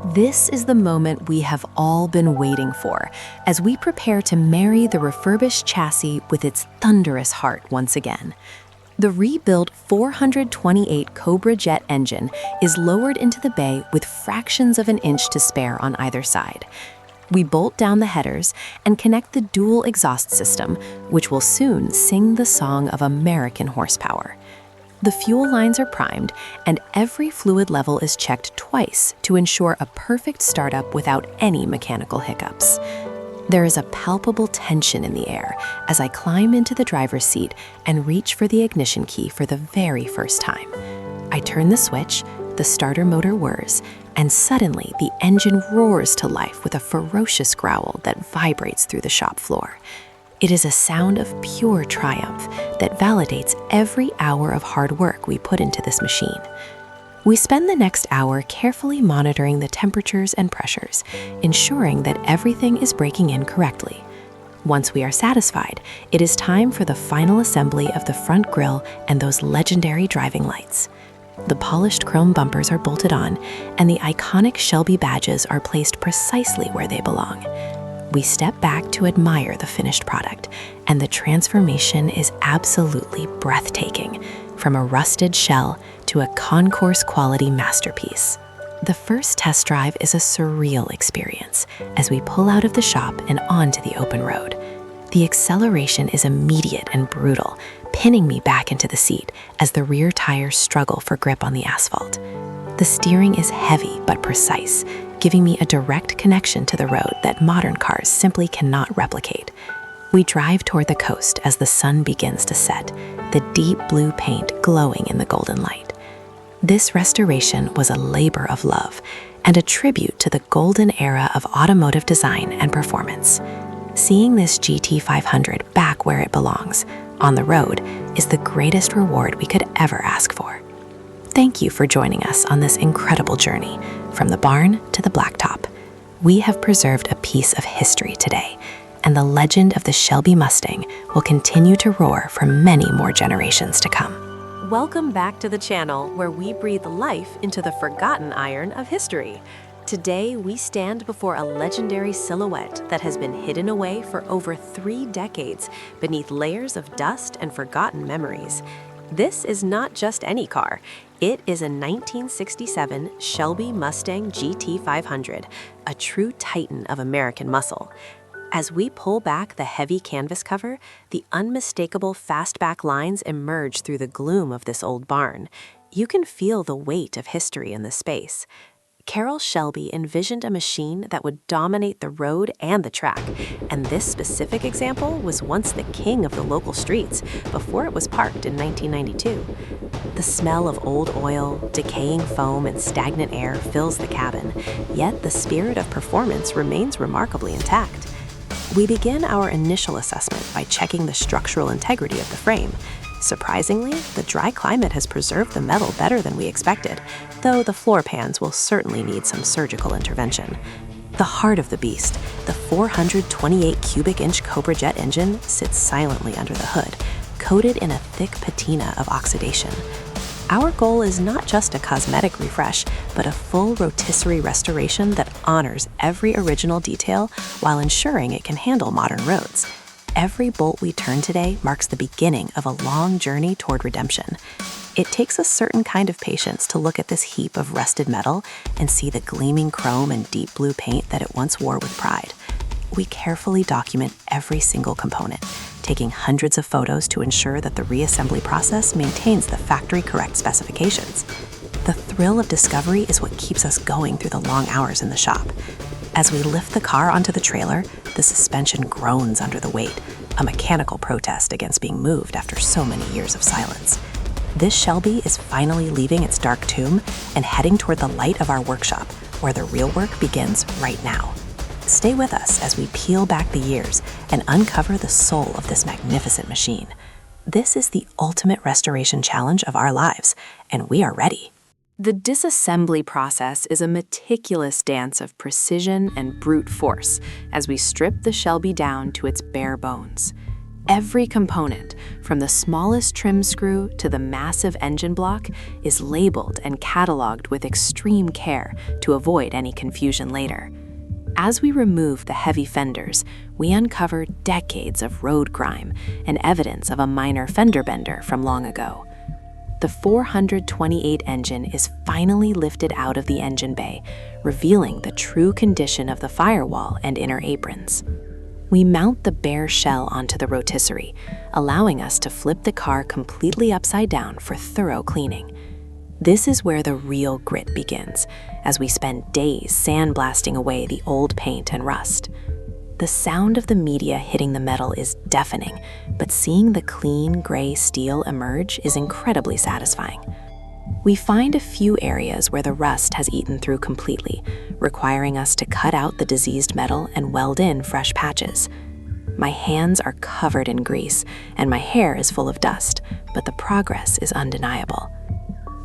This is the moment we have all been waiting for as we prepare to marry the refurbished chassis with its thunderous heart once again. The rebuilt 428 Cobra jet engine is lowered into the bay with fractions of an inch to spare on either side. We bolt down the headers and connect the dual exhaust system, which will soon sing the song of American horsepower. The fuel lines are primed, and every fluid level is checked twice to ensure a perfect startup without any mechanical hiccups. There is a palpable tension in the air as I climb into the driver's seat and reach for the ignition key for the very first time. I turn the switch, the starter motor whirs, and suddenly the engine roars to life with a ferocious growl that vibrates through the shop floor. It is a sound of pure triumph that validates every hour of hard work we put into this machine. We spend the next hour carefully monitoring the temperatures and pressures, ensuring that everything is breaking in correctly. Once we are satisfied, it is time for the final assembly of the front grille and those legendary driving lights. The polished chrome bumpers are bolted on, and the iconic Shelby badges are placed precisely where they belong. We step back to admire the finished product, and the transformation is absolutely breathtaking, from a rusted shell to a concourse-quality masterpiece. The first test drive is a surreal experience as we pull out of the shop and onto the open road. The acceleration is immediate and brutal, pinning me back into the seat as the rear tires struggle for grip on the asphalt. The steering is heavy but precise, giving me a direct connection to the road that modern cars simply cannot replicate. We drive toward the coast as the sun begins to set, the deep blue paint glowing in the golden light. This restoration was a labor of love and a tribute to the golden era of automotive design and performance. Seeing this GT500 back where it belongs, on the road, is the greatest reward we could ever ask for. Thank you for joining us on this incredible journey, from the barn to the blacktop. We have preserved a piece of history today, and the legend of the Shelby Mustang will continue to roar for many more generations to come. Welcome back to the channel where we breathe life into the forgotten iron of history. Today, we stand before a legendary silhouette that has been hidden away for over 3 decades beneath layers of dust and forgotten memories. This is not just any car. It is a 1967 Shelby Mustang GT500, a true titan of American muscle. As we pull back the heavy canvas cover, the unmistakable fastback lines emerge through the gloom of this old barn. You can feel the weight of history in this space. Carroll Shelby envisioned a machine that would dominate the road and the track, and this specific example was once the king of the local streets before it was parked in 1992. The smell of old oil, decaying foam, and stagnant air fills the cabin, yet the spirit of performance remains remarkably intact. We begin our initial assessment by checking the structural integrity of the frame. Surprisingly, the dry climate has preserved the metal better than we expected, though the floor pans will certainly need some surgical intervention. The heart of the beast, the 428 cubic inch Cobra jet engine, sits silently under the hood, coated in a thick patina of oxidation. Our goal is not just a cosmetic refresh, but a full rotisserie restoration that honors every original detail while ensuring it can handle modern roads. Every bolt we turn today marks the beginning of a long journey toward redemption. It takes a certain kind of patience to look at this heap of rusted metal and see the gleaming chrome and deep blue paint that it once wore with pride. We carefully document every single component, taking hundreds of photos to ensure that the reassembly process maintains the factory-correct specifications. The thrill of discovery is what keeps us going through the long hours in the shop. As we lift the car onto the trailer, the suspension groans under the weight, a mechanical protest against being moved after so many years of silence. This Shelby is finally leaving its dark tomb and heading toward the light of our workshop, where the real work begins right now. Stay with us as we peel back the years and uncover the soul of this magnificent machine. This is the ultimate restoration challenge of our lives, and we are ready. The disassembly process is a meticulous dance of precision and brute force as we strip the Shelby down to its bare bones. Every component, from the smallest trim screw to the massive engine block, is labeled and cataloged with extreme care to avoid any confusion later. As we remove the heavy fenders, we uncover decades of road grime and evidence of a minor fender bender from long ago. The 428 engine is finally lifted out of the engine bay, revealing the true condition of the firewall and inner aprons. We mount the bare shell onto the rotisserie, allowing us to flip the car completely upside down for thorough cleaning. This is where the real grit begins, as we spend days sandblasting away the old paint and rust. The sound of the media hitting the metal is deafening, but seeing the clean gray steel emerge is incredibly satisfying. We find a few areas where the rust has eaten through completely, requiring us to cut out the diseased metal and weld in fresh patches. My hands are covered in grease, and my hair is full of dust, but the progress is undeniable.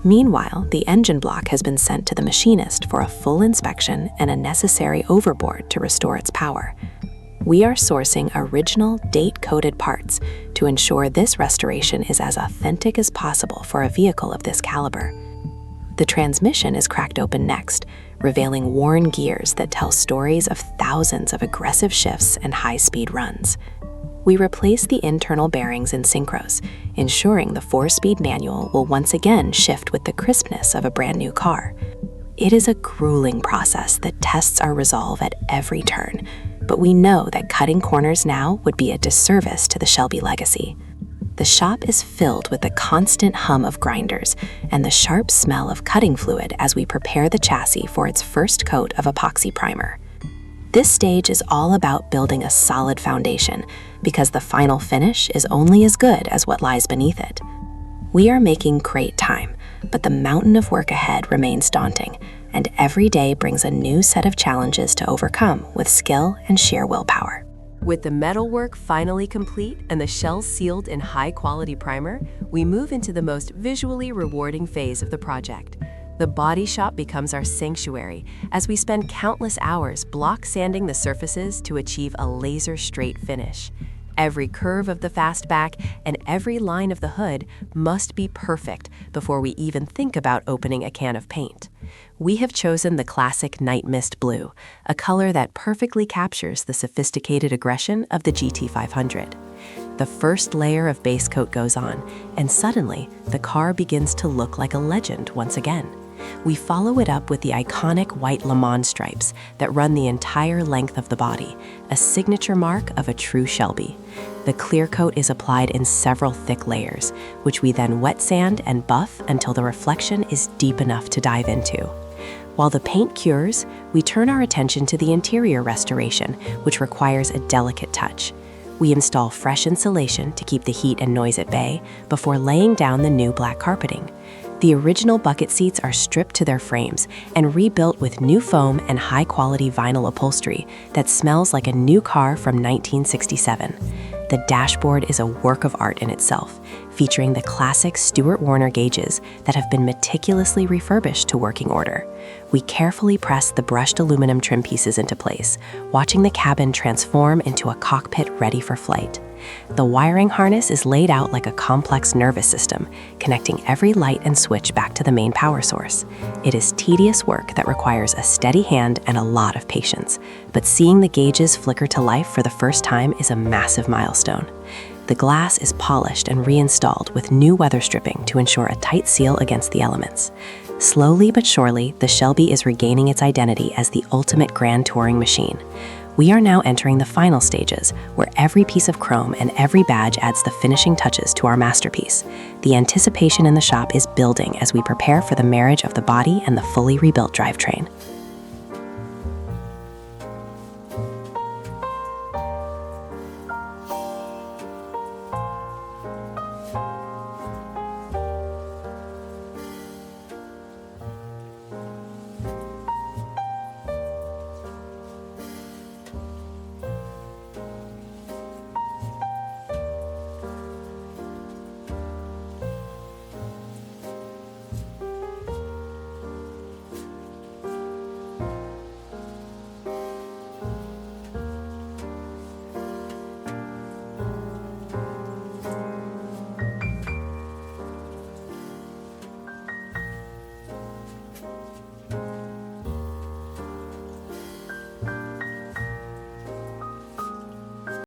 Meanwhile, the engine block has been sent to the machinist for a full inspection and a necessary overboard to restore its power. We are sourcing original, date-coded parts to ensure this restoration is as authentic as possible for a vehicle of this caliber. The transmission is cracked open next, revealing worn gears that tell stories of thousands of aggressive shifts and high-speed runs. We replace the internal bearings in synchros, ensuring the 4-speed manual will once again shift with the crispness of a brand new car. It is a grueling process that tests our resolve at every turn, but we know that cutting corners now would be a disservice to the Shelby legacy. The shop is filled with the constant hum of grinders and the sharp smell of cutting fluid as we prepare the chassis for its first coat of epoxy primer. This stage is all about building a solid foundation, because the final finish is only as good as what lies beneath it. We are making great time, but the mountain of work ahead remains daunting, and every day brings a new set of challenges to overcome with skill and sheer willpower. With the metalwork finally complete and the shells sealed in high-quality primer, we move into the most visually rewarding phase of the project. The body shop becomes our sanctuary as we spend countless hours block sanding the surfaces to achieve a laser-straight finish. Every curve of the fastback and every line of the hood must be perfect before we even think about opening a can of paint. We have chosen the classic night mist blue, a color that perfectly captures the sophisticated aggression of the GT500. The first layer of base coat goes on, and suddenly the car begins to look like a legend once again. We follow it up with the iconic white Le Mans stripes that run the entire length of the body, a signature mark of a true Shelby. The clear coat is applied in several thick layers, which we then wet sand and buff until the reflection is deep enough to dive into. While the paint cures, we turn our attention to the interior restoration, which requires a delicate touch. We install fresh insulation to keep the heat and noise at bay before laying down the new black carpeting. The original bucket seats are stripped to their frames and rebuilt with new foam and high-quality vinyl upholstery that smells like a new car from 1967. The dashboard is a work of art in itself, featuring the classic Stewart Warner gauges that have been meticulously refurbished to working order. We carefully press the brushed aluminum trim pieces into place, watching the cabin transform into a cockpit ready for flight. The wiring harness is laid out like a complex nervous system, connecting every light and switch back to the main power source. It is tedious work that requires a steady hand and a lot of patience, but seeing the gauges flicker to life for the first time is a massive milestone. The glass is polished and reinstalled with new weather stripping to ensure a tight seal against the elements. Slowly but surely, the Shelby is regaining its identity as the ultimate grand touring machine. We are now entering the final stages, where every piece of chrome and every badge adds the finishing touches to our masterpiece. The anticipation in the shop is building as we prepare for the marriage of the body and the fully rebuilt drivetrain.